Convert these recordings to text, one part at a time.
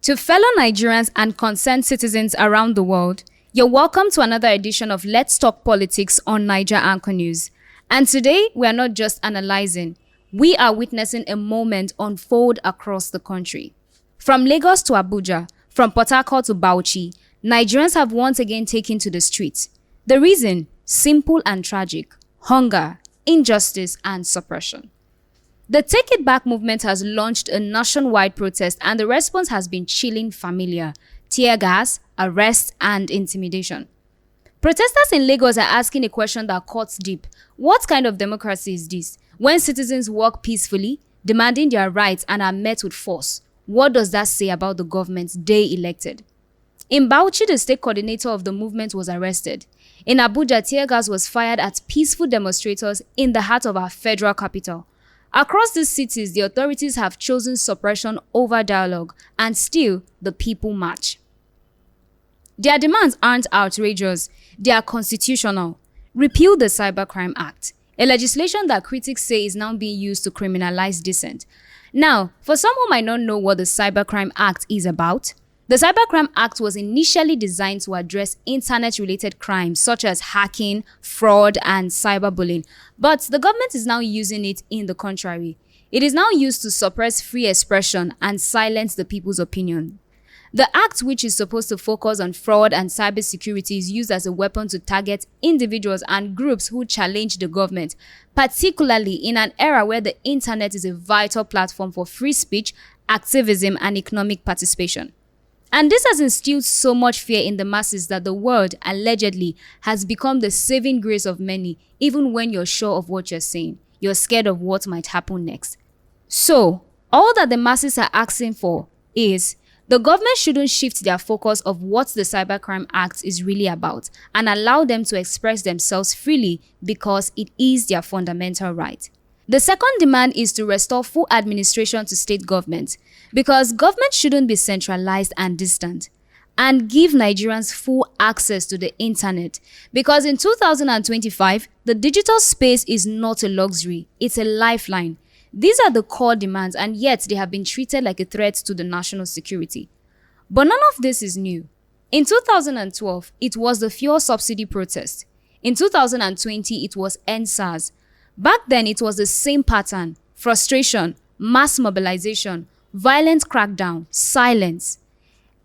To fellow Nigerians and concerned citizens around the world, you're welcome to another edition of Let's Talk Politics on Niger Anchor News. And today, we are not just analyzing, we are witnessing a moment unfold across the country. From Lagos to Abuja, from Port Harcourt to Bauchi, Nigerians have once again taken to the streets. The reason? Simple and tragic: hunger, injustice, and suppression. The Take It Back movement has launched a nationwide protest, and the response has been chilling familiar: tear gas, arrest, and intimidation. Protesters in Lagos are asking a question that cuts deep. What kind of democracy is this? When citizens walk peacefully, demanding their rights, and are met with force, what does that say about the government they elected? In Bauchi, the state coordinator of the movement was arrested. In Abuja, tear gas was fired at peaceful demonstrators in the heart of our federal capital. Across these cities, the authorities have chosen suppression over dialogue, and still the people march. Their demands aren't outrageous, they are constitutional. Repeal the Cybercrime Act, a legislation that critics say is now being used to criminalize dissent. Now, for some who might not know what the Cybercrime Act is about, the Cybercrime Act was initially designed to address internet-related crimes such as hacking, fraud, and cyberbullying. But the government is now using it in the contrary. It is now used to suppress free expression and silence the people's opinion. The act, which is supposed to focus on fraud and cybersecurity, is used as a weapon to target individuals and groups who challenge the government, particularly in an era where the internet is a vital platform for free speech, activism, and economic participation. And this has instilled so much fear in the masses that the word, allegedly, has become the saving grace of many, even when you're sure of what you're saying. You're scared of what might happen next. So, all that the masses are asking for is the government shouldn't shift their focus of what the Cybercrime Act is really about and allow them to express themselves freely because it is their fundamental right. The second demand is to restore full administration to state government, because government shouldn't be centralized and distant, and give Nigerians full access to the internet, because in 2025, the digital space is not a luxury, it's a lifeline. These are the core demands, and yet they have been treated like a threat to the national security. But none of this is new. In 2012, it was the fuel subsidy protest. In 2020, it was EndSARS. Back then, it was the same pattern: frustration, mass mobilization, violent crackdown, silence.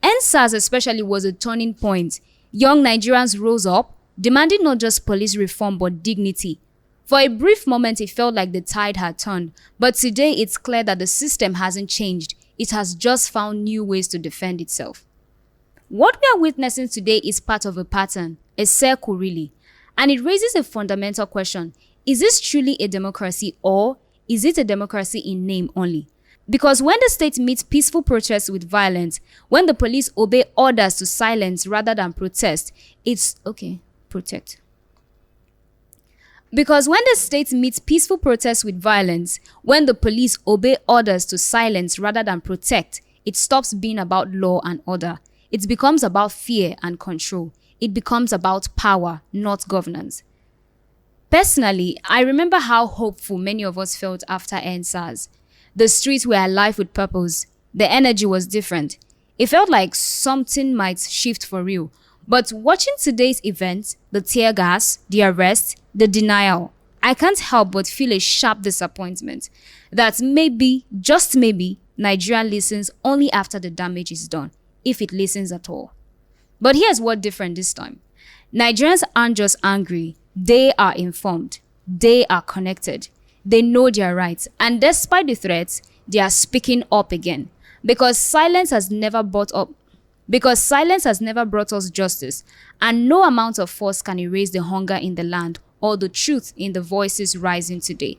EndSARS especially was a turning point. Young Nigerians rose up, demanding not just police reform but dignity. For a brief moment, it felt like the tide had turned, but today it's clear that the system hasn't changed. It has just found new ways to defend itself. What we are witnessing today is part of a pattern, a circle really, and it raises a fundamental question. Is this truly a democracy, or is it a democracy in name only? Because when the state meets peaceful protests with violence, when the police obey orders to silence rather than protest, Because when the state meets peaceful protests with violence, when the police obey orders to silence rather than protect, it stops being about law and order. It becomes about fear and control. It becomes about power, not governance. Personally, I remember how hopeful many of us felt after EndSARS. The streets were alive with purpose. The energy was different. It felt like something might shift for real. But watching today's events, the tear gas, the arrest, the denial, I can't help but feel a sharp disappointment that maybe, just maybe, Nigeria listens only after the damage is done, if it listens at all. But here's what's different this time. Nigerians aren't just angry. They are informed. They are connected. They know their rights. And despite the threats, they are speaking up again. Because silence has never brought us justice. And no amount of force can erase the hunger in the land or the truth in the voices rising today.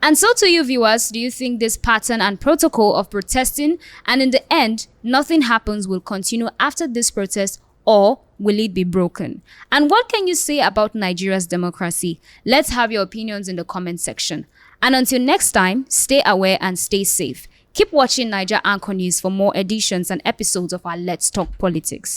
And so to you viewers, do you think this pattern and protocol of protesting and in the end, nothing happens will continue after this protest, or will it be broken? And what can you say about Nigeria's democracy? Let's have your opinions in the comment section. And until next time, stay aware and stay safe. Keep watching Niger Anchor News for more editions and episodes of our Let's Talk Politics.